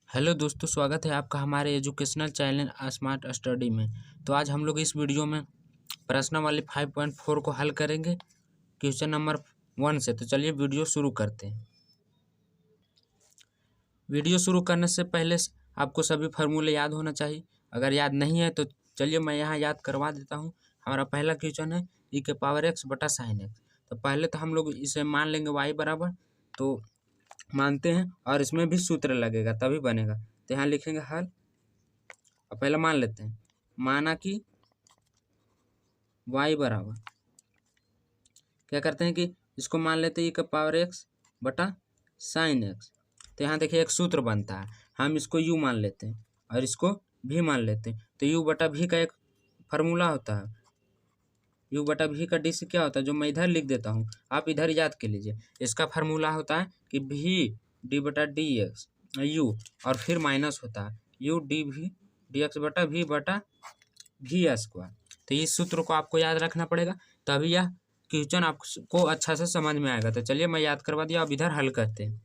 Hello दोस्तों, स्वागत है आपका हमारे एजुकेशनल चैनल स्मार्ट स्टडी में। तो आज हम लोग इस वीडियो में प्रश्नावली 5.4 को हल करेंगे क्वेश्चन नंबर 1 से। तो चलिए वीडियो शुरू करते हैं। वीडियो शुरू करने से पहले आपको सभी फार्मूले याद होना चाहिए। अगर याद नहीं है तो चलिए मैं यहाँ याद करवा देता हूँ। हमारा पहला क्वेश्चन है e के पावर x बटा साइन एक्स। तो पहले तो हम लोग इसे मान लेंगे y बराबर, तो मानते हैं और इसमें भी सूत्र लगेगा तभी बनेगा। तो यहाँ लिखेंगे हल। और पहले मान लेते हैं, माना कि y बराबर, क्या करते हैं कि इसको मान लेते हैं e का पावर x बटा साइन एक्स। तो यहाँ देखिए एक सूत्र बनता है, हम इसको u मान लेते हैं और इसको v मान लेते हैं। तो u बटा v का एक फार्मूला होता है, u बटा v का डी सी क्या होता है, जो मैं इधर लिख देता हूँ आप इधर याद कर लीजिए। इसका फार्मूला होता है कि v डी बटा डी एक्स u और फिर माइनस होता है u D V D X बटा v स्क्वायर। तो इस सूत्र को आपको याद रखना पड़ेगा, तभी यह क्वेश्चन आपको अच्छा से समझ में आएगा। तो चलिए मैं याद करवा दिया, अब इधर हल करते हैं।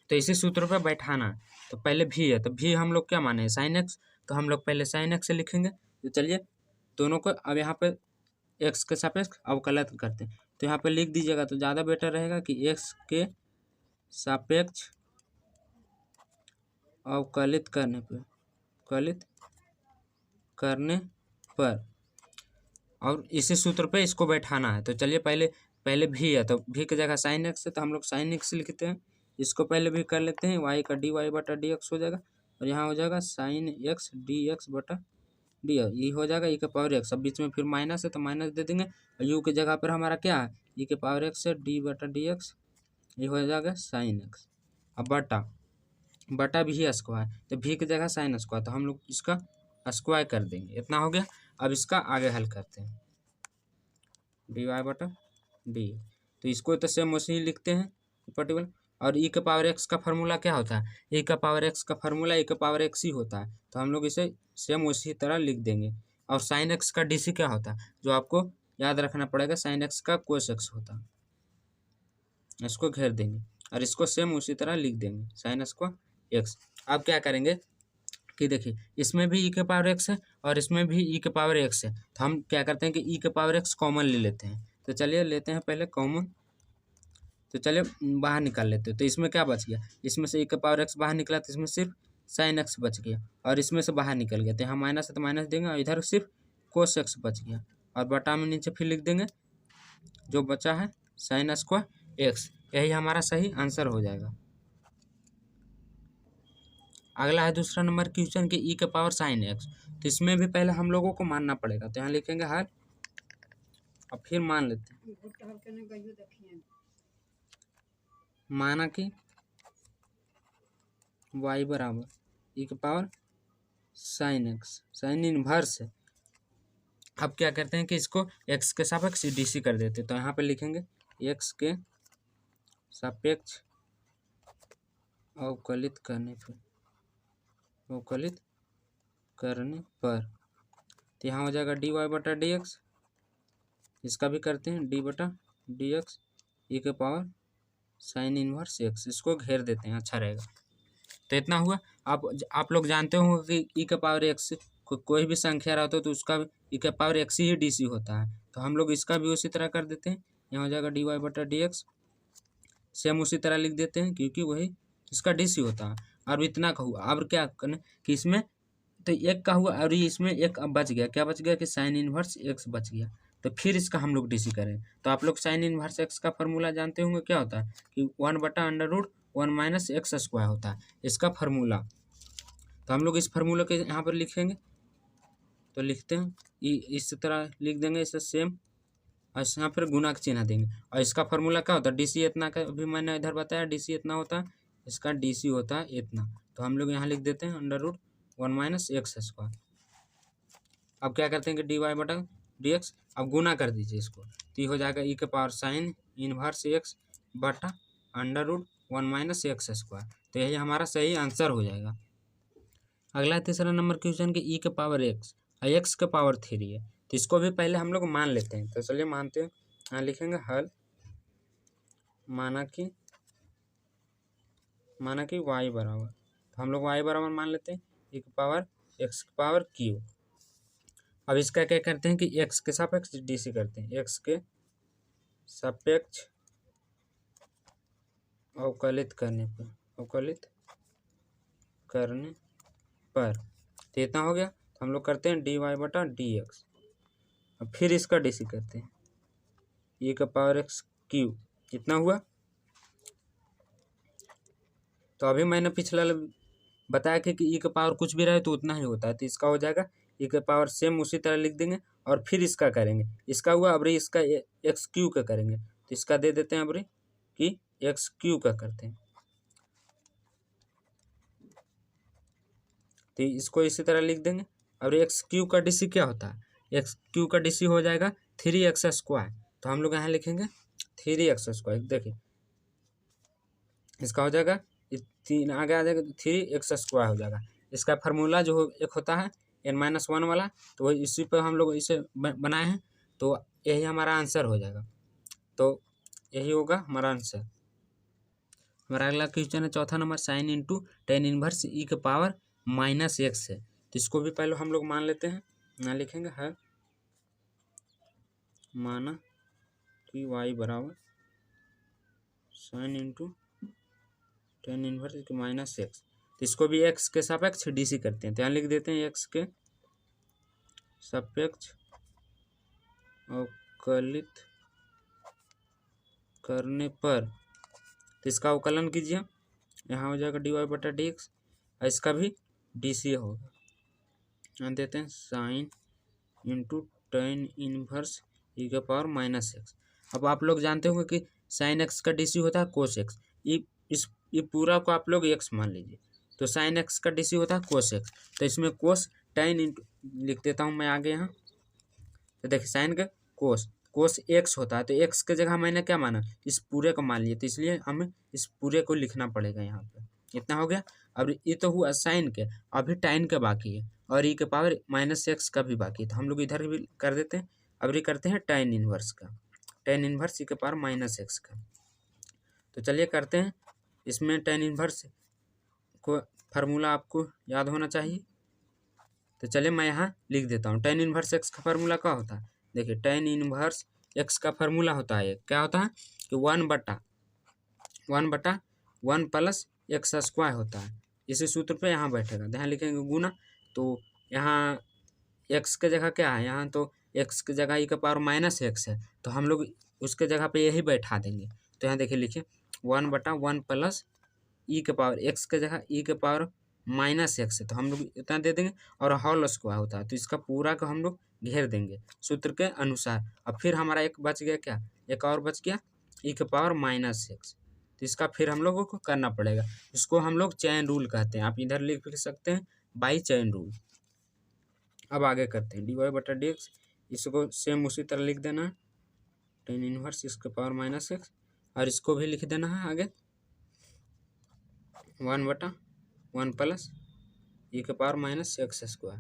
तो इसी सूत्र पर बैठाना है। तो पहले v है, तो v हम लोग क्या माने साइन एक्स, तो हम लोग पहले साइन एक्स से लिखेंगे। तो चलिए दोनों को अब यहाँ पे x के सापेक्ष अवकलित करते हैं। तो यहाँ पे लिख दीजिएगा तो ज़्यादा बेटर रहेगा कि x के सापेक्ष अवकलित करने पर और इसी सूत्र पे इसको बैठाना है। तो चलिए पहले भी है, तो भी की जगह साइन एक्स है तो हम लोग साइन एक्स लिखते हैं। इसको पहले भी कर लेते हैं, y का डी वाई बटा डी एक्स हो जाएगा और यहाँ हो जाएगा साइन एक्स डी एक्स बटा डी ये हो जाएगा e के पावर एक्स। अब बीच में फिर माइनस है तो माइनस दे देंगे और u की जगह पर हमारा क्या है e के पावर एक्स है डी बटा डी एक्स, ये हो जाएगा साइन एक्स। अब बटा भी स्क्वायर, तो भी की जगह साइन स्क्वायर, तो हम लोग इसका स्क्वायर कर देंगे। इतना हो गया। अब इसका आगे हल करते हैं, डी वाई बटा डी। तो इसको तो सेम वैसे ही लिखते हैं पर्टिकुलर। और e के पावर एक्स का फार्मूला क्या होता है, e का पावर एक्स का फार्मूला e के पावर एक्स ही होता है, तो हम लोग इसे सेम उसी तरह लिख देंगे। और साइन एक्स का डीसी क्या होता है, जो आपको याद रखना पड़ेगा, साइन एक्स का कोस एक्स होता है। इसको घेर देंगे और इसको सेम उसी तरह लिख देंगे, साइन एक्स को एक्स। अब क्या करेंगे कि देखिए इसमें भी e के पावर एक्स है और इसमें भी e के पावर एक्स है, तो हम क्या करते हैं कि e के पावर एक्स कॉमन ले लेते हैं। तो चलिए लेते हैं पहले कॉमन। तो चलिए बाहर निकाल लेते हैं। तो इसमें क्या बच गया, इसमें से e के पावर एक्स बाहर निकला तो इसमें सिर्फ साइन एक्स बच गया और इसमें से बाहर निकल गया। तो यहाँ माइनस है तो माइनस देंगे और इधर सिर्फ कोस एक्स बच गया और बटा में नीचे फिर लिख देंगे जो बचा है साइन स्क्वायर एक्स। यही हमारा सही आंसर हो जाएगा। अगला है दूसरा नंबर क्वेश्चन कि e के पावर साइन एक्स। तो इसमें भी पहले हम लोगों को मानना पड़ेगा। तो यहाँ लिखेंगे हल और फिर मान लेते हैं, माना कि y बराबर e के power sine x, sine inverse है। अब क्या करते हैं कि इसको x के सापेक्ष डीसी कर देते हैं। तो यहाँ पे लिखेंगे x के सापेक्ष अवकलित करने पर तो यहाँ हो जाएगा डी वाई बटा डी एक्स। इसका भी करते हैं डी बटा डी एक्स ई के पावर साइन इनवर्स एक्स। इसको घेर देते हैं, अच्छा रहेगा। तो इतना हुआ। आप लोग जानते होंगे कि ई के पावर एक्स कोई भी संख्या रहता है तो उसका ई के पावर एक्स ही डी सी होता है। तो हम लोग इसका भी उसी तरह कर देते हैं। यहाँ हो जाएगा डी वाई बटा डी एक्स, सेम उसी तरह लिख देते हैं क्योंकि वही इसका डी सी होता है। और इतना का हुआ। अब क्या करना कि इसमें तो एक का हुआ और इसमें एक अब बच गया, क्या बच गया कि साइन इनवर्स एक्स बच गया। तो फिर इसका हम लोग डीसी करें। तो आप लोग साइन इनवर्स एक्स का फार्मूला जानते होंगे, क्या होता है कि 1 बटा under root 1 minus X square होता है इसका फार्मूला। तो हम लोग इस फार्मूला के यहाँ पर लिखेंगे। तो लिखते हैं इस तरह लिख देंगे इसे सेम और यहाँ पर गुना का चिन्ह देंगे। और इसका फार्मूला क्या होता है, डीसी इतना का भी मैंने इधर बताया, डीसी इतना होता है, इसका डीसी होता है इतना। तो हम लोग यहाँ लिख देते हैं under root 1 minus X square. अब क्या करते हैं कि डी वाई बटा डी एक्स, अब गुना कर दीजिए इसको, तो ये हो जाएगा ई के पावर साइन इनवर्स एक्स बटा under root 1 minus X square. तो यही हमारा सही आंसर हो जाएगा। अगला तीसरा नंबर क्वेश्चन कि ई के पावर एक्स और एक्स के पावर 3 है। तो इसको भी पहले हम लोग मान लेते हैं। तो चलिए मानते हैं, यहाँ लिखेंगे हल, माना कि y बराबर, तो हम लोग y बराबर मान लेते हैं e की पावर x की पावर q। अब इसका क्या करते हैं कि x के सापेक्ष dc करते हैं, x के सापेक्ष अवकलित करने पर तो इतना हो गया। तो हम लोग करते हैं dy बटा dx। अब फिर इसका dc करते हैं e का पावर x क्यू, इतना हुआ। तो अभी मैंने पिछला बताया कि e का पावर कुछ भी रहे तो उतना ही होता है, तो इसका हो जाएगा e का पावर सेम उसी तरह लिख देंगे और फिर इसका करेंगे। इसका हुआ, अब इसका एक्स क्यू का करेंगे, तो इसका दे देते हैं अब कि एक्स क्यू का करते हैं। तो इसको इसी तरह लिख देंगे। अब एक्स क्यू का डीसी क्या होता है, एक्स क्यू का डीसी हो जाएगा 3x²। तो हम लोग यहाँ लिखेंगे 3x²। देखिए इसका हो जाएगा, तीन आगे आ जाएगा, 3x² हो जाएगा। इसका फार्मूला जो एक होता है n-1 वाला, तो वही इसी पर हम लोग इसे बनाए हैं, तो यही हमारा आंसर हो जाएगा। तो यही होगा हमारा आंसर। हमारा अगला क्वेश्चन है चौथा number, sine into tan inverse ई के पावर -x है। तो इसको भी पहले हम लोग मान लेते हैं, ना लिखेंगे है माना कि y बराबर साइन इंटू टेन इनवर्स के -x। तो इसको भी x के सापेक्ष डीसी करते हैं, तो यहाँ लिख देते हैं x के सापेक्ष अवकलित करने पर। तो इसका अवकलन कीजिए, यहाँ हो जाएगा dy बटा dx, और इसका भी dc होगा। यहाँ देते हैं साइन इंटू टेन इनवर्स ई के पावर -x। अब आप लोग जानते होंगे कि साइन x का डीसी होता है कोस x। ये पूरा को आप लोग x मान लीजिए, तो साइन x का डीसी होता है कोस x। तो इसमें कोस टेन इंटू लिख देता हूँ मैं आगे यहाँ। तो देखिए साइन का कोस x होता है, तो x के जगह मैंने क्या माना, इस पूरे को मान लिया, तो इसलिए हमें इस पूरे को लिखना पड़ेगा यहाँ पे। इतना हो गया। अब ये तो हुआ साइन के, अभी टाइन का बाकी है और ई के पावर -x का भी बाकी है, तो हम लोग इधर भी कर देते हैं। अब ये करते हैं टेन इनवर्स का, टेन इनवर्स ई के पावर -x का। तो चलिए करते हैं। इसमें टेन इनवर्स को फार्मूला आपको याद होना चाहिए, तो चलिए मैं यहाँ लिख देता हूँ। टेन इनवर्स x का फार्मूला क्या होता है, देखिए टेन इनवर्स x का फार्मूला होता है, क्या होता है कि 1/1 प्लस x² होता है। इसी सूत्र पे यहाँ बैठेगा, यहाँ लिखेंगे गुना। तो यहाँ x के जगह क्या है, यहाँ तो x के जगह ई का पावर -x है, तो हम लोग उसके जगह पे यही बैठा देंगे। तो यहाँ देखिए लिखिए 1/1 प्लस ई के पावर, x के जगह ई के पावर -x है, तो हम लोग इतना दे देंगे, और होल स्क्वायर होता है, तो इसका पूरा को हम लोग घेर देंगे सूत्र के अनुसार। अब फिर हमारा एक बच गया, क्या एक और बच गया, ई के पावर -x। तो इसका फिर हम लोगों को करना पड़ेगा, इसको हम लोग चेन रूल कहते हैं। आप इधर लिख सकते हैं बाई चेन रूल। अब आगे करते हैं dy बटा dx, इसको सेम उसी तरह लिख देना है, टेन इनवर्स इसके पावर -x, और इसको भी लिख देना है आगे 1/1 प्लस ई के पावर -x²।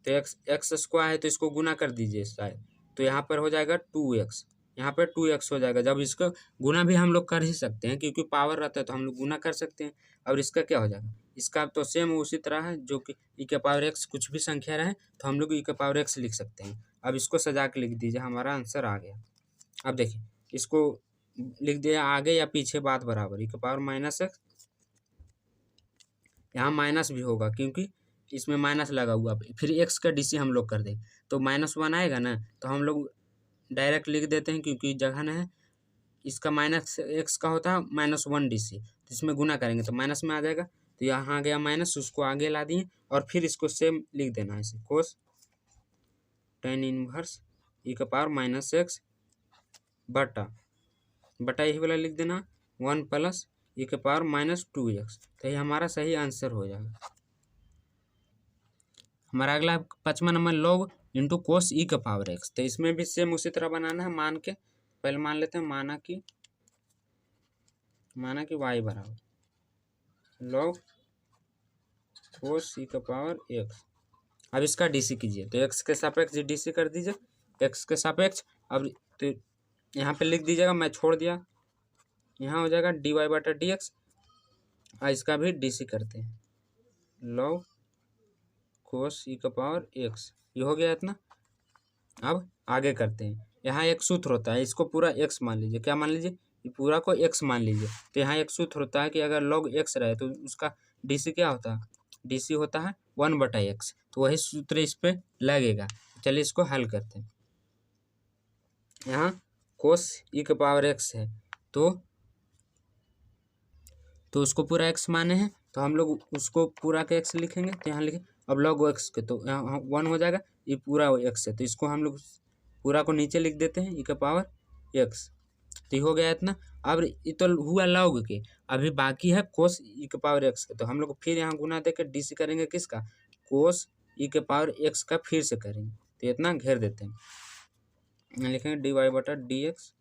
तो x² है, तो इसको गुना कर दीजिए शायद, तो यहाँ पर हो जाएगा 2x, यहाँ पर 2x हो जाएगा। जब इसको गुना भी हम लोग कर ही सकते हैं, क्योंकि पावर रहता है तो हम लोग गुना कर सकते हैं। और इसका क्या हो जाएगा, इसका तो सेम उसी तरह है, जो कि ई के पावर x कुछ भी संख्या रहे तो हम लोग ई के पावर x लिख सकते हैं। अब इसको सजा के लिख दीजिए, हमारा आंसर आ गया। अब देखिए इसको लिख दिया आगे या पीछे बात बराबर, ई के पावर -x, यहाँ माइनस भी होगा क्योंकि इसमें माइनस लगा हुआ, फिर x का डीसी हम लोग कर दें तो -1 आएगा ना, तो हम लोग डायरेक्ट लिख देते हैं, क्योंकि जगह न है। इसका -x का होता है -1 डीसी, तो इसमें गुना करेंगे तो माइनस में आ जाएगा, तो यहाँ आ गया माइनस, उसको आगे ला दिए, और फिर इसको सेम लिख देना है इसे, कोस टेन इनवर्स ई का पावर -x बटा यही वाला लिख देना 1 प्लस ई के पावर -2x। तो ये हमारा सही आंसर हो जाएगा। हमारा अगला 5वां नंबर लॉग इंटू कोस ई का पावर x। तो इसमें भी सेम उसी तरह बनाना है, मान के पहले मान लेते हैं, माना कि y बराबर लॉग कोस ई का पावर x। अब इसका डीसी कीजिए, तो x के सापेक्ष डीसी कर दीजिए, x के सापेक्ष। अब तो यहाँ पे लिख दीजिएगा, मैं छोड़ दिया, यहाँ हो जाएगा dy बटा dx, इसका भी DC करते हैं, log cos e का पावर x, ये हो गया इतना। अब आगे करते हैं, यहाँ एक सूत्र होता है, इसको पूरा x मान लीजिए, क्या मान लीजिए, ये पूरा को x मान लीजिए। तो यहाँ एक सूत्र होता है कि अगर log x रहे तो उसका DC क्या होता है, DC होता है 1/x, तो वही सूत्र इस पे लगेगा। चलिए इसको हल करते हैं। यहाँ cos e का पावर x है, तो उसको पूरा x माने हैं, तो हम लोग उसको पूरा के x लिखेंगे। तो यहाँ लिखे, अब log x के तो यहाँ 1 हो जाएगा, ये पूरा x है, तो इसको हम लोग पूरा को नीचे लिख देते हैं, e का पावर x। तो ये हो गया इतना। अब ये तो हुआ log के, अभी बाकी है cos e के पावर x का, तो हम लोग फिर यहाँ गुना देकर DC करेंगे किसका, cos e के पावर x का फिर से करेंगे। तो इतना घेर देते हैं, यहाँ लिखेंगे dy/dx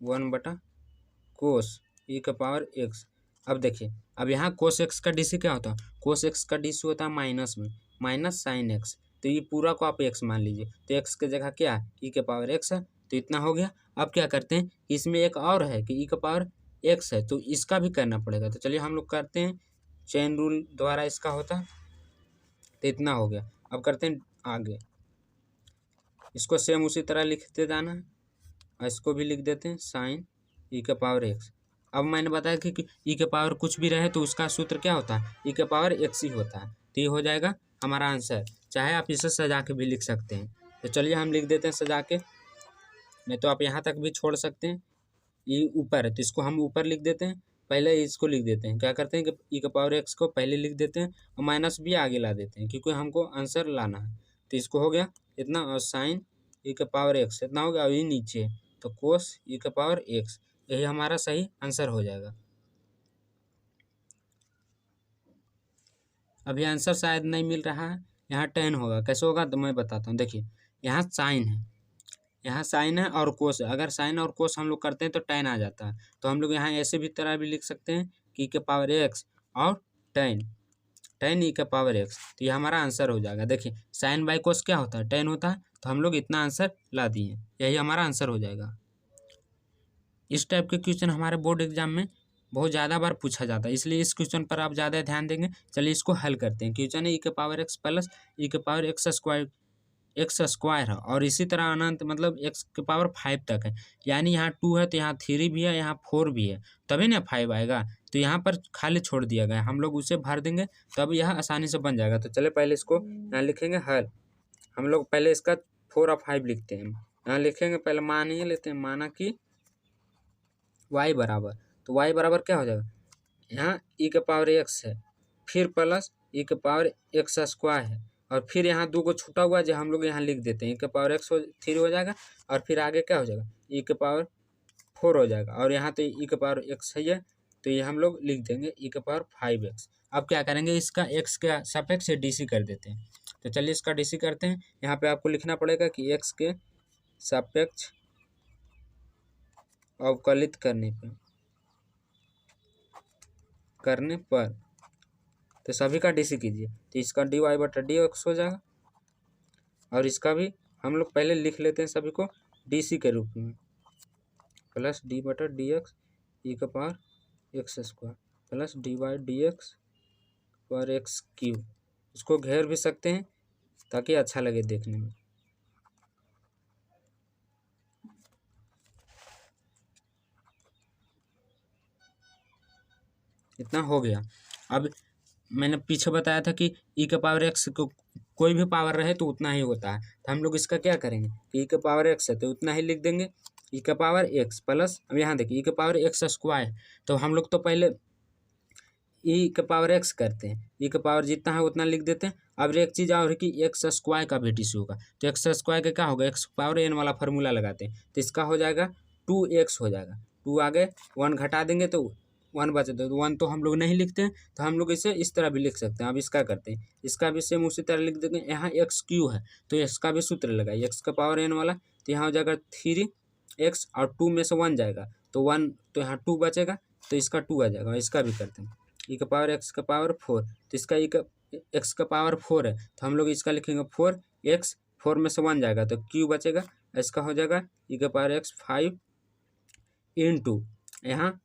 1/cos e का पावर x। अब देखिए, अब यहाँ cos x का DC क्या होता है, cos x का DC होता है माइनस में, माइनस साइन x, तो ये पूरा को आप x मान लीजिए, तो x की जगह क्या है, e के पावर x है, तो इतना हो गया। अब क्या करते हैं, इसमें एक और है कि e का पावर x है, तो इसका भी करना पड़ेगा। तो चलिए हम लोग करते हैं, चेन रूल द्वारा इसका होता है, तो इतना हो गया। अब करते हैं आगे, इसको सेम उसी तरह लिखते जाना है, और इसको भी लिख देते हैं साइन e का पावर x। अब मैंने बताया कि e के पावर कुछ भी रहे तो उसका सूत्र क्या होता है, e के पावर x ही होता है। तो ये हो जाएगा हमारा आंसर, चाहे आप इसे सजा के भी लिख सकते हैं। तो चलिए हम लिख देते हैं सजा के, नहीं तो आप यहाँ तक भी छोड़ सकते हैं। ये ऊपर है तो इसको हम ऊपर लिख देते हैं, पहले इसको लिख देते हैं, क्या करते हैं कि e का पावर x को पहले लिख देते हैं और माइनस भी आगे ला देते हैं, क्योंकि हमको आंसर लाना है। तो इसको हो गया इतना, और साइन e का पावर x इतना हो गया, और ये नीचे तो कोस e का पावर x, यही हमारा सही आंसर हो जाएगा। अभी आंसर शायद नहीं मिल रहा है, यहाँ टेन होगा, कैसे होगा तो मैं बताता हूँ। देखिए यहाँ साइन है, यहाँ साइन है और कोस है, अगर साइन और कोस हम लोग करते हैं तो टेन आ जाता है। तो हम लोग यहाँ ऐसे भी तरह भी लिख सकते हैं कि e के पावर x और टेन, टेन e का पावर x, तो ये हमारा आंसर हो जाएगा। देखिए साइन बाई कोस क्या होता है, टेन होता है, तो हम लोग इतना आंसर ला दिए, यही हमारा आंसर हो जाएगा। इस टाइप के क्वेश्चन हमारे बोर्ड एग्जाम में बहुत ज़्यादा बार पूछा जाता है, इसलिए इस क्वेश्चन पर आप ज़्यादा ध्यान देंगे। चलिए इसको हल करते हैं। क्वेश्चन है e के पावर x प्लस e के पावर एक्स स्क्वायर है, और इसी तरह अनंत मतलब x के पावर 5 तक है, यानी यहाँ 2 है तो यहाँ 3 भी है, यहाँ 4 भी है, तभी ना 5 आएगा। तो यहाँ पर खाली छोड़ दिया गया, हम लोग उसे भर देंगे तब यह आसानी से बन जाएगा। तो चलिए पहले इसको यहाँ लिखेंगे हल, हम लोग पहले इसका 4 और 5 लिखते हैं, यहाँ लिखेंगे पहले मान ये लेते हैं, माना कि y बराबर, तो y बराबर क्या हो जाएगा, यहाँ e के पावर x है, फिर प्लस e के पावर एक्स स्क्वायर है, और फिर यहाँ 2 को छूटा हुआ जो हम लोग यहाँ लिख देते हैं, e के पावर x 3 हो जाएगा, और फिर आगे क्या हो जाएगा, e के पावर 4 हो जाएगा, और यहाँ तो e के पावर x है, तो ये हम लोग लिख देंगे e के पावर 5x। अब क्या करेंगे, इसका x का सापेक्ष से DC कर देते हैं। तो चलिए इसका DC करते हैं। यहाँ पे आपको लिखना पड़ेगा कि x के सापेक्ष अवकलित करने पर तो सभी का DC कीजिए, तो इसका dy/dx हो जाएगा, और इसका भी हम लोग पहले लिख लेते हैं सभी को DC के रूप में, प्लस d/dx e का power x square plus dy/dx पर एक्स क्यूब। इसको घेर भी सकते हैं ताकि अच्छा लगे देखने में। इतना हो गया। अब मैंने पीछे बताया था कि e के पावर x को कोई भी पावर रहे तो उतना ही होता है, तो हम लोग इसका क्या करेंगे कि e के पावर x है तो उतना ही लिख देंगे, e के पावर x प्लस, अब यहाँ देखिए e के पावर एक्स स्क्वायर, तो हम लोग तो पहले e के पावर x करते हैं, e के पावर जितना है उतना लिख देते हैं। अब एक चीज़ और है कि एक्स स्क्वायर का भी DC होगा, तो एक्स स्क्वायर का क्या होगा, एक्स पावर n वाला फार्मूला लगाते हैं, तो इसका हो जाएगा 2x हो जाएगा, 2 आगे 1 घटा देंगे तो 1 बचे, तो 1 तो हम लोग नहीं लिखते हैं, तो हम लोग इसे इस तरह भी लिख सकते हैं। अब इसका करते हैं, इसका भी सेम उसी तरह लिख देंगे। यहाँ एक्स क्यू है तो इसका भी सूत्र लगाइए, एक्स का पावर n वाला, तो यहाँ हो जाएगा 3x, और 2 में से 1 जाएगा तो 1, तो यहाँ 2 बचेगा, तो इसका 2 आ जाएगा। इसका भी करते हैं, e का पावर x का पावर 4, तो इसका x का पावर 4 है, तो हम लोग इसका लिखेंगे 4x, 4 में से 1 जाएगा तो q बचेगा, इसका हो जाएगा e का पावर x 5 इंटू यहाँ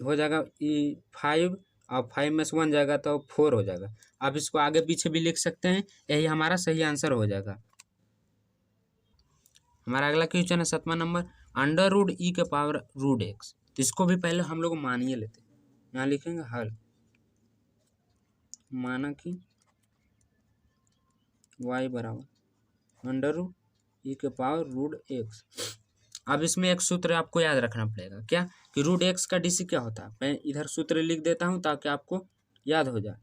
हो जाएगा 5 और 5 में से 1 जाएगा तो 4 हो जाएगा। आप इसको आगे पीछे भी लिख सकते हैं, यही हमारा सही आंसर हो जाएगा। हमारा अगला क्वेश्चन है 7वां नंबर, अंडर रूट ई के पावर रूट एक्स। तो इसको भी पहले हम लोग मानिए लेते हैं, यहाँ लिखेंगे हल, माना कि y बराबर अंडर रूट ई के पावर रूट एक्स। अब इसमें एक सूत्र आपको याद रखना पड़ेगा, क्या कि रूट एक्स का डीसी क्या होता है। मैं इधर सूत्र लिख देता हूँ ताकि आपको याद हो जाए।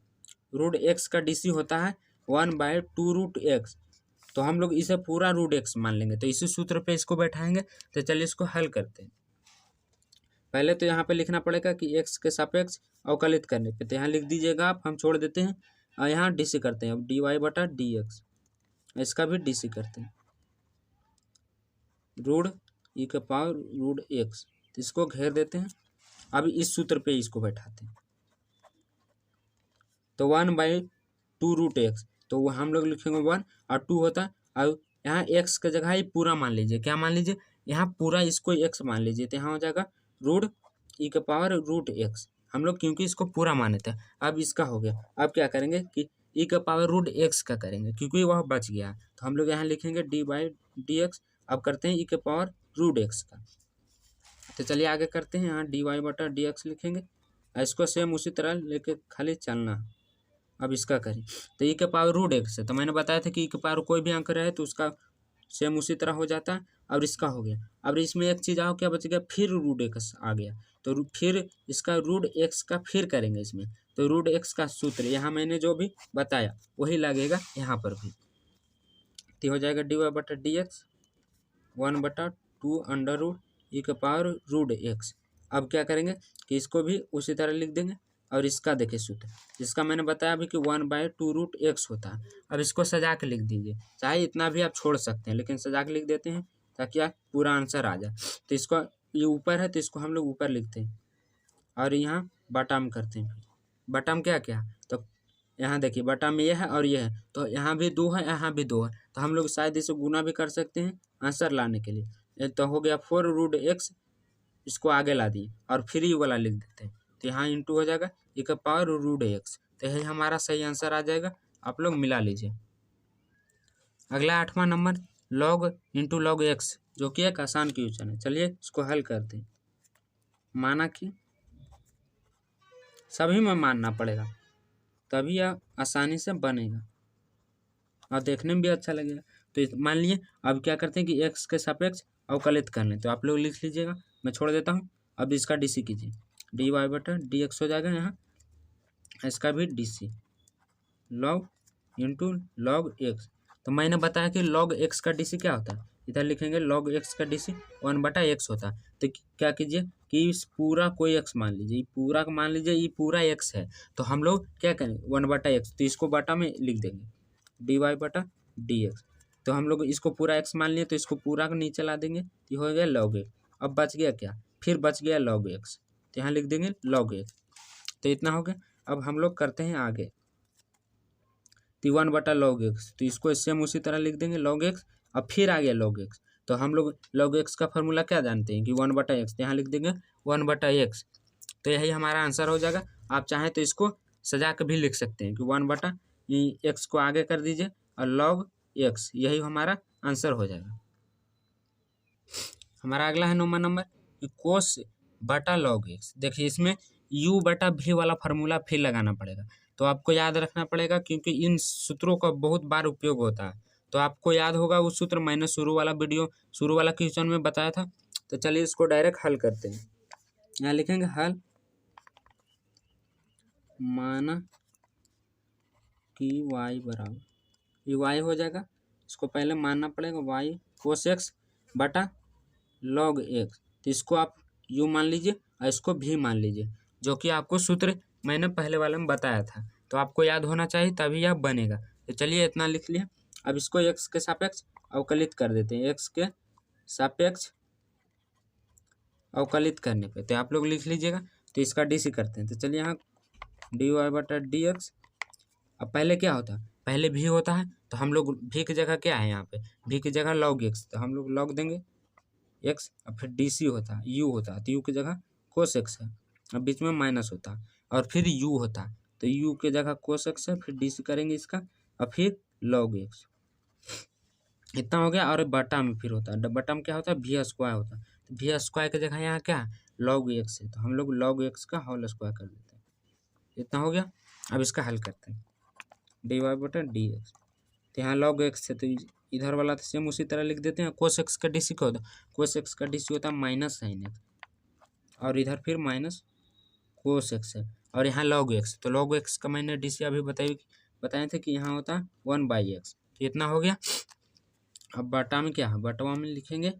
रूट एक्स का डीसी होता है 1/2 रूट एक्स। तो हम लोग इसे पूरा रूट एक्स मान लेंगे, तो इसी सूत्र पे इसको बैठाएंगे। तो चलिए इसको हल करते हैं। पहले तो यहाँ पे लिखना पड़ेगा कि एक्स के सापेक्ष अवकलित करने पे, तो यहाँ लिख दीजिएगा आप, हम छोड़ देते हैं और यहाँ डीसी करते हैं। अब dy बटा डी एक्स, इसका भी डीसी करते हैं, रूट ई के पावर रूट एक्स, तो इसको घेर देते हैं। अब इस सूत्र पे इसको बैठाते हैं, तो 1/2 रूट एक्स, तो वो हम लोग लिखेंगे 1 और 2 होता है। और यहाँ एक्स की जगह ही पूरा मान लीजिए, क्या मान लीजिए, यहाँ पूरा इसको एक्स मान लीजिए, तो यहाँ हो जाएगा रूट ई के पावर रूट एक्स। हम लोग क्योंकि इसको पूरा माने थे। अब इसका हो गया, अब क्या करेंगे कि ई के पावर रूट एक्स का करेंगे, क्योंकि वह बच गया। तो हम लोग यहाँ लिखेंगे dy/dx। अब करते हैं ई के पावर रूट एक्स का, तो चलिए आगे करते हैं। यहाँ dy बटा डी एक्स लिखेंगे, इसको सेम उसी तरह लेके खाली चलना। अब इसका करें, तो ई के पावर रूट एक्स है, तो मैंने बताया था कि ई के पावर कोई भी अंक रहे तो उसका सेम उसी तरह हो जाता है। और इसका हो गया। अब इसमें एक चीज़ आओ क्या बच गया, फिर रूट एक्स आ गया, तो फिर इसका रूट एक्स का फिर करेंगे इसमें। तो रूट एक्स का सूत्र यहाँ मैंने जो भी बताया वही लगेगा यहाँ पर भी, तो हो जाएगा dy बटा डी एक्स 1/2 अंडर रूट ई के पावर रूट एक्स। अब क्या करेंगे कि इसको भी उसी तरह लिख देंगे। और इसका देखिए सूत्र, जिसका मैंने बताया अभी कि 1/2 रूट एक्स होता है। अब इसको सजा के लिख दीजिए, चाहे इतना भी आप छोड़ सकते हैं, लेकिन सजा के लिख देते हैं ताकि आप पूरा आंसर आ जाए। तो इसको ये ऊपर है तो इसको हम लोग ऊपर लिखते हैं और यहाँ बटा में करते हैं। बटा में क्या क्या, तो यहाँ देखिए बटा में ये है और ये है, तो यहाँ भी 2 है, यहाँ भी 2 है, तो हम लोग शायद इसे गुना भी कर सकते हैं आंसर लाने के लिए। तो हो गया 4 रूट एक्स, इसको आगे ला दिए और फिर ये वाला लिख देते हैं, तो यहाँ इंटू हो जाएगा ई का पावर रूट एक्स। तो यही हमारा सही आंसर आ जाएगा, आप लोग मिला लीजिए। अगला 8वां number, log into log x, जो कि एक आसान क्वेश्चन है। चलिए इसको हल करते हैं। माना कि सभी में मानना पड़ेगा, तभी यह आसानी से बनेगा और देखने में भी अच्छा लगेगा। तो मान लिए अब क्या करते हैं कि एक्स के सापेक्ष अवकलित कर लें, तो आप लोग लिख लीजिएगा, मैं छोड़ देता हूँ। अब इसका डीसी कीजिए, dy बटा डी एक्स हो जाएगा, यहाँ इसका भी DC log into log x. तो मैंने बताया कि लॉग एक्स का डीसी क्या होता है, इधर लिखेंगे लॉग एक्स का डीसी 1/x होता है। तो क्या कीजिए कि इस पूरा कोई एक्स मान लीजिए, पूरा मान लीजिए ये पूरा एक्स है, तो हम लोग क्या करें 1/x, तो इसको बटा में लिख देंगे dy बटा डी एक्स। तो हम लोग इसको पूरा एक्स मान लिए, तो इसको पूरा को नीचे ला देंगे, तो हो गया लॉग एक्स। अब बच गया क्या, फिर बच गया लॉग एक्स, तो यहाँ लिख देंगे लॉग एक्स। तो इतना हो गया। अब हम लोग करते हैं आगे, तो 1/log लॉग एक्स, तो इसको सेम उसी तरह लिख देंगे लॉग एक्स। अब फिर आ गया लॉग एक्स, तो हम लोग लॉग एक्स का फॉर्मूला क्या जानते हैं कि 1/x, तो यहाँ लिख देंगे 1/x। तो यही हमारा आंसर हो जाएगा। आप चाहें तो इसको सजा के भी लिख सकते हैं कि 1/x को आगे कर दीजिए और लॉग एक्स, यही हमारा आंसर हो जाएगा। हमारा अगला है 9वां नंबर, कोस बटा लॉग एक्स। देखिए इसमें u बटा v वाला फार्मूला फिर लगाना पड़ेगा, तो आपको याद रखना पड़ेगा क्योंकि इन सूत्रों का बहुत बार उपयोग होता है। तो आपको याद होगा वो सूत्र, मैंने शुरू वाला क्वेश्चन में बताया था। तो चलिए इसको डायरेक्ट हल करते हैं। यहाँ लिखेंगे हल, माना कि y बराबर, ये y हो जाएगा, इसको पहले मानना पड़ेगा y कोस एक्स बटा लॉग एक्स। तो इसको आप u मान लीजिए और इसको v मान लीजिए, जो कि आपको सूत्र मैंने पहले वाले में बताया था। तो आपको याद होना चाहिए तभी यह बनेगा। तो चलिए इतना लिख लिया। अब इसको x के सापेक्ष अवकलित कर देते हैं, x के सापेक्ष अवकलित करने पे, तो आप लोग लिख लीजिएगा। तो इसका डीसी करते हैं, तो चलिए यहाँ dy बटा डी एक्स। अब पहले क्या होता है, पहले v होता है, तो हम लोग v की जगह क्या है, यहाँ पे v की जगह log x, तो हम लोग log देंगे x। अब फिर डी सी होता है, u होता है, तो u की जगह कोस एक्स है, अब बीच में माइनस होता और फिर यू होता, तो यू के जगह कोस एक्स है, फिर DC करेंगे इसका और फिर log x, इतना हो गया। और बटा में फिर होता है, बटा में क्या होता है वी स्क्वायर होता है, तो वी स्क्वायर की जगह यहाँ क्या है log x है, तो हम लोग log x का होल स्क्वायर कर देते हैं, इतना हो गया। अब इसका हल करते हैं dy/dx, तो यहाँ log x है तो इधर वाला तो सेम उसी तरह लिख देते हैं। कोस एक्स का DC क्या होता है, कोस एक्स का DC होता है माइनस साइन एक्स, और इधर फिर माइनस कोस एक्स है, और यहाँ log x, तो log x का मैंने DC अभी बताए थे कि यहाँ होता है 1/x, तो इतना हो गया। अब बटा में क्या है, बटवा में लिखेंगे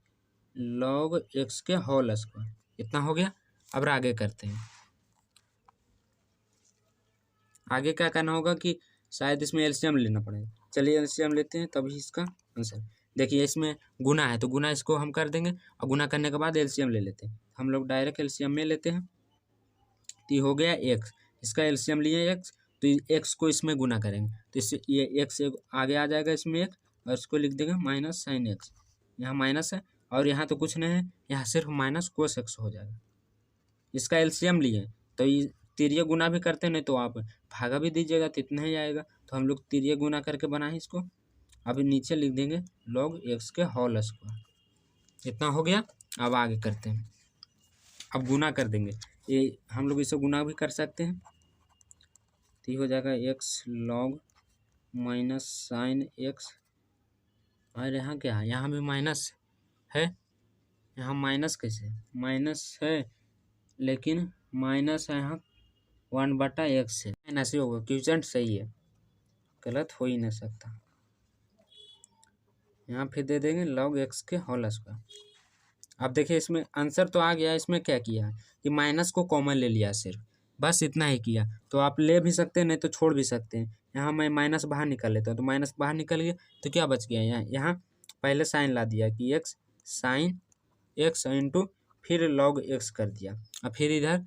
log x के होल स्क्वायर, इतना हो गया। अब आगे करते हैं, आगे क्या करना होगा कि शायद इसमें एलसीएम लेना पड़ेगा, चलिए एलसीएम लेते हैं तभी इसका आंसर। देखिए इसमें गुना है तो गुना इसको हम कर देंगे, और गुना करने के बाद एलसीएम ले लेते हैं, हम लोग डायरेक्ट एलसीएम में लेते हैं। तो हो गया x, इसका एलसीएम लिए x, तो x को इसमें गुना करेंगे तो इससे ये x आगे आ जाएगा इसमें एक, और इसको लिख देंगे माइनस साइन एक्स, यहाँ माइनस है और यहाँ तो कुछ नहीं है, यहाँ सिर्फ माइनस कोस एक्स हो जाएगा। इसका एलसीएम लिए तो ये तिरिया गुना भी करते नहीं तो आप भागा भी दीजिएगा तो इतना ही आएगा, तो हम लोग तिरिया गुना करके बनाए इसको। अभी नीचे लिख देंगे log x के होल स्क्वायर, इतना हो गया। अब आगे करते हैं, अब गुना कर देंगे, ये हम लोग इसे गुना भी कर सकते हैं, तो ये हो जाएगा x log minus sine x, और यहाँ क्या है, यहाँ भी माइनस है, यहाँ माइनस कैसे माइनस है, लेकिन माइनस है यहाँ 1/x है, माइनस ही होगा, क्वेश्चन सही है, गलत हो ही नहीं सकता। यहाँ फिर दे देंगे log x के होल स्क्वायर। अब देखिए इसमें आंसर तो आ गया, इसमें क्या किया है कि माइनस को कॉमन ले लिया, सिर्फ बस इतना ही किया। तो आप ले भी सकते हैं नहीं तो छोड़ भी सकते हैं। यहाँ मैं माइनस बाहर निकाल लेता हूँ, तो माइनस बाहर निकल गया तो क्या बच गया, यहाँ पहले साइन ला दिया कि x साइन एक्स इंटू फिर log x कर दिया, और फिर इधर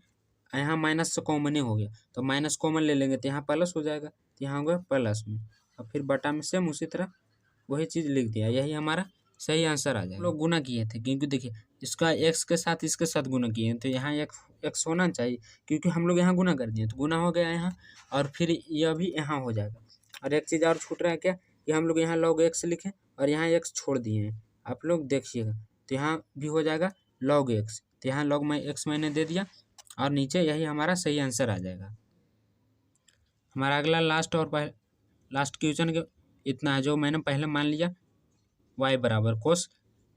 यहाँ माइनस से कॉमन ही हो गया, तो माइनस कॉमन ले लेंगे तो यहाँ प्लस हो जाएगा, तो यहाँ होगा प्लस में, और फिर बटा में सेम उसी तरह वही चीज़ लिख दिया, यही हमारा सही आंसर आ जाएगा। लोग गुना किए थे क्योंकि देखिए इसका x के साथ इसके साथ गुना किए हैं, तो यहाँ x होना चाहिए, क्योंकि हम लोग यहाँ गुना कर दिए तो गुना हो गया यहाँ, और फिर यह भी यहाँ हो जाएगा। और एक चीज़ और छूट रहा है क्या कि हम लोग यहाँ log x लिखें और यहाँ x छोड़ दिए हैं, आप लोग देखिएगा, तो यहाँ भी हो जाएगा log x, तो यहाँ log x मैंने दे दिया, और नीचे यही हमारा सही आंसर आ जाएगा। हमारा अगला लास्ट क्वेश्चन के इतना है, जो मैंने पहले मान लिया y बराबर cos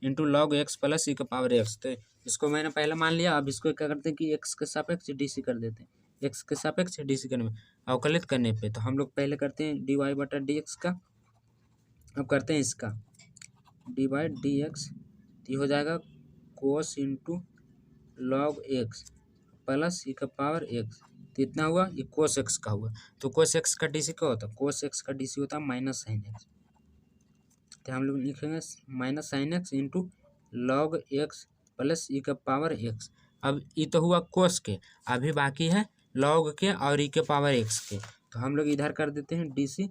into log x plus e का पावर x, तो इसको मैंने पहले मान लिया। अब इसको क्या करते हैं कि x के सापेक्ष DC कर देते हैं, x के सापेक्ष DC करने में अवकलित करने पे, तो हम लोग पहले करते हैं dy/dx का, अब करते हैं इसका dy/dx, तो हो जाएगा cos into log x plus e का पावर x, तो इतना हुआ, ये कोस एक्स का हुआ। तो कोस एक्स का DC क्या होता है, कोस एक्स का DC होता है माइनस साइन एक्स, तो हम लोग लिखेंगे minus sine x into log x plus e का पावर x। अब ये तो हुआ कोस के, अभी बाकी है log के और e के पावर x के, तो हम लोग इधर कर देते हैं DC,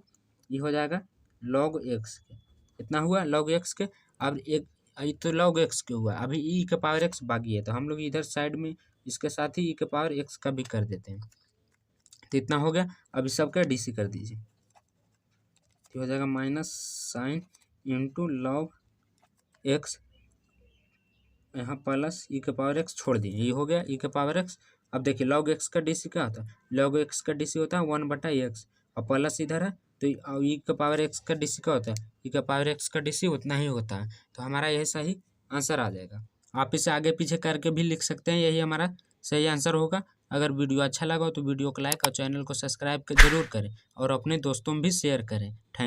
ये हो जाएगा log x के, इतना हुआ log x के। अब एक ये तो log x के हुआ, अभी e के पावर x बाकी है, तो हम लोग इधर साइड में इसके साथ ही e के पावर x का भी कर देते हैं, तो इतना हो गया। अब इस सबका DC कर दीजिए, तो हो जाएगा minus sine into log x, यहाँ प्लस e के पावर x छोड़ दिए, ये हो गया e के पावर x। अब देखिए log x का DC क्या होता है, log x का DC होता है 1/x, और प्लस इधर है तो e के पावर x का DC क्या होता है, e के पावर x का DC उतना ही होता है, तो हमारा यही सही आंसर आ जाएगा। आप इसे आगे पीछे करके भी लिख सकते हैं, यही हमारा सही आंसर होगा। अगर वीडियो अच्छा लगा तो वीडियो को लाइक और चैनल को सब्सक्राइब जरूर करें, और अपने दोस्तों में भी शेयर करें। थैंक